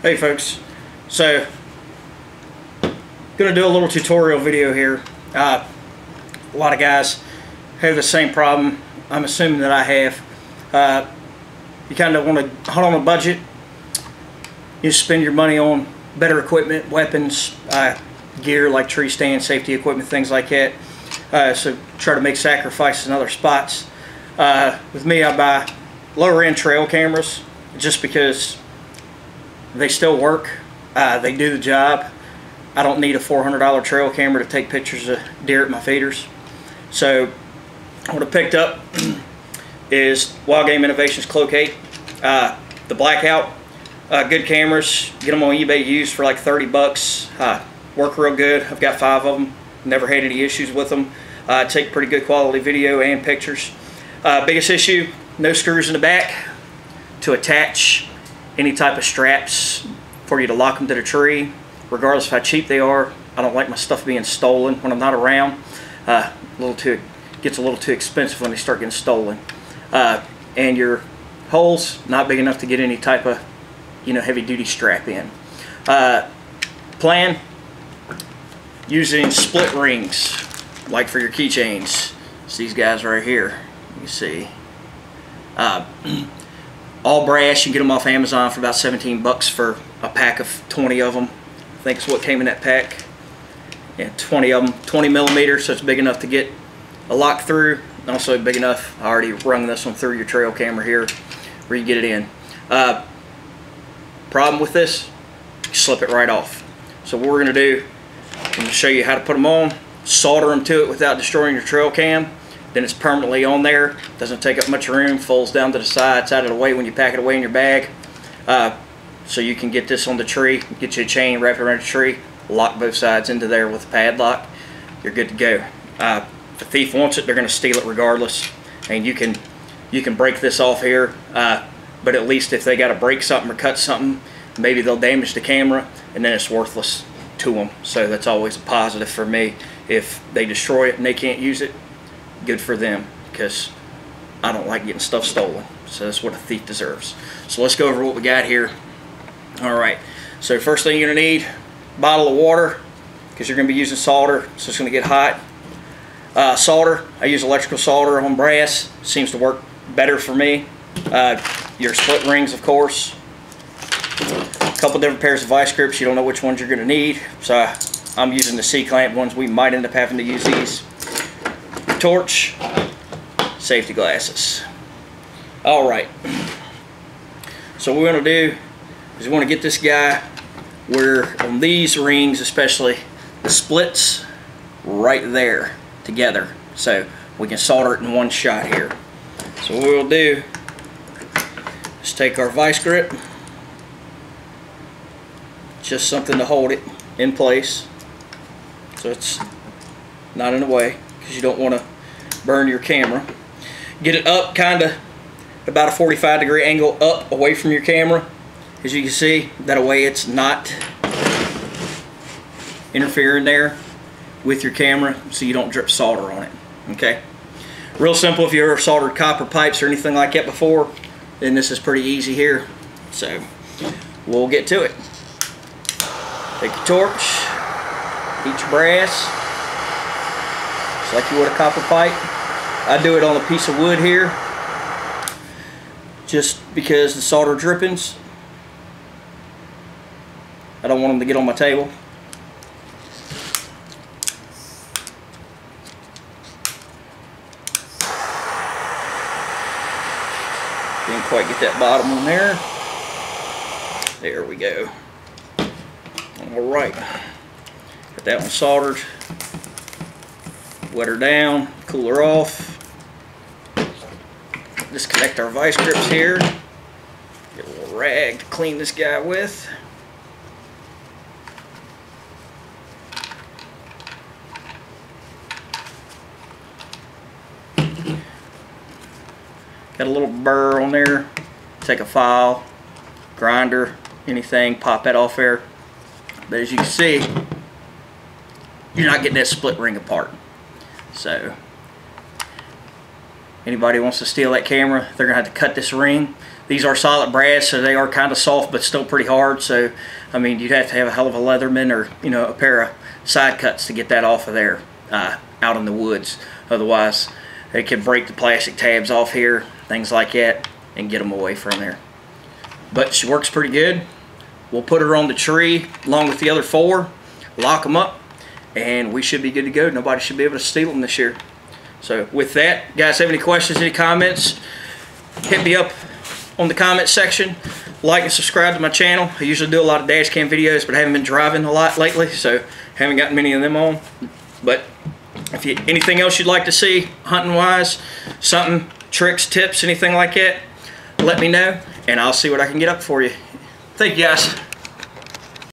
Hey folks, so gonna do a little tutorial video here. A lot of guys have the same problem. I'm assuming that I have. You kind of want to hunt on a budget. You spend your money on better equipment, weapons, gear like tree stand, safety equipment, things like that. So try to make sacrifices in other spots. With me, I buy lower end trail cameras just because they still work. They do the job. I don't need a $400 trail camera to take pictures of deer at my feeders. So what I picked up is Wild Game Innovations Clocate, the Blackout. Good cameras. Get them on eBay used for like 30 bucks. Work real good. I've got 5 of them. Never had any issues with them. Take pretty good quality video and pictures. Biggest issue, no screws in the back to attach any type of straps for you to lock them to the tree. Regardless of how cheap they are, I don't like my stuff being stolen when I'm not around. Gets a little too expensive when they start getting stolen. And your holes not big enough to get any type of heavy duty strap in. Plan using split rings like for your keychains. It's these guys right here. You see. All brass. You can get them off Amazon for about 17 bucks for a pack of 20 of them. I think it's what came in that pack. Yeah, 20 of them, 20 millimeters, so it's big enough to get a lock through. Also big enough, I already rung this one through your trail camera here, where you get it in. Problem with this, you slip it right off. So what we're going to do, I'm going to show you how to put them on, solder them to it without destroying your trail cam. Then it's permanently on there. Doesn't take up much room, folds down to the side, it's out of the way when you pack it away in your bag. So you can get this on the tree, get you a chain, wrap it around the tree, lock both sides into there with a padlock. You're good to go. If a thief wants it, they're going to steal it regardless. And you can break this off here, but at least if they got to break something or cut something, maybe they'll damage the camera, and then it's worthless to them. So that's always a positive for me. If they destroy it and they can't use it, good for them, because I don't like getting stuff stolen. So that's what a thief deserves. So let's go over what we got here. Alright, so first thing you're going to need, a bottle of water, because you're going to be using solder, so it's going to get hot. Solder, I use electrical solder on brass, seems to work better for me. Your split rings, of course. A couple different pairs of vice grips, you don't know which ones you're going to need. So I'm using the C-clamp ones, we might end up having to use these. Torch, safety glasses. Alright, so what we're going to do is we want to get this guy where on these rings especially, the splits right there together, so we can solder it in one shot here. So what we'll do is take our vice grip, just something to hold it in place so it's not in the way, because you don't want to burn your camera. Get it up kind of about a 45-degree angle up away from your camera, as you can see, that way it's not interfering there with your camera, so you don't drip solder on it. Okay, real simple. If you ever soldered copper pipes or anything like that before, then this is pretty easy here. So we'll get to it. Take your torch, heat your brass just like you would a copper pipe. I do it on a piece of wood here just because the solder drippings, I don't want them to get on my table. Didn't quite get that bottom one there. There we go. Alright. Got that one soldered. Wet her down, cool her off. Disconnect our vice grips here. Get a little rag to clean this guy with. Got a little burr on there. Take a file, grinder, anything, pop that off there. But as you can see, you're not getting that split ring apart. So anybody wants to steal that camera, they're gonna have to cut this ring These are solid brass, so they are kind of soft but still pretty hard. So, I mean, you'd have to have a hell of a Leatherman or, you know, a pair of side cuts to get that off of there out in the woods. Otherwise, they could break the plastic tabs off here, things like that, and get them away from there. But she works pretty good. We'll put her on the tree along with the other 4, lock them up, and we should be good to go. Nobody should be able to steal them this year. So with that, guys, have any questions, any comments, hit me up on the comment section. Like and subscribe to my channel. I usually do a lot of dash cam videos, but I haven't been driving a lot lately, so haven't gotten many of them on. But if you anything else you'd like to see hunting wise, something, tricks, tips, anything like that, let me know, and I'll see what I can get up for you. Thank you, guys.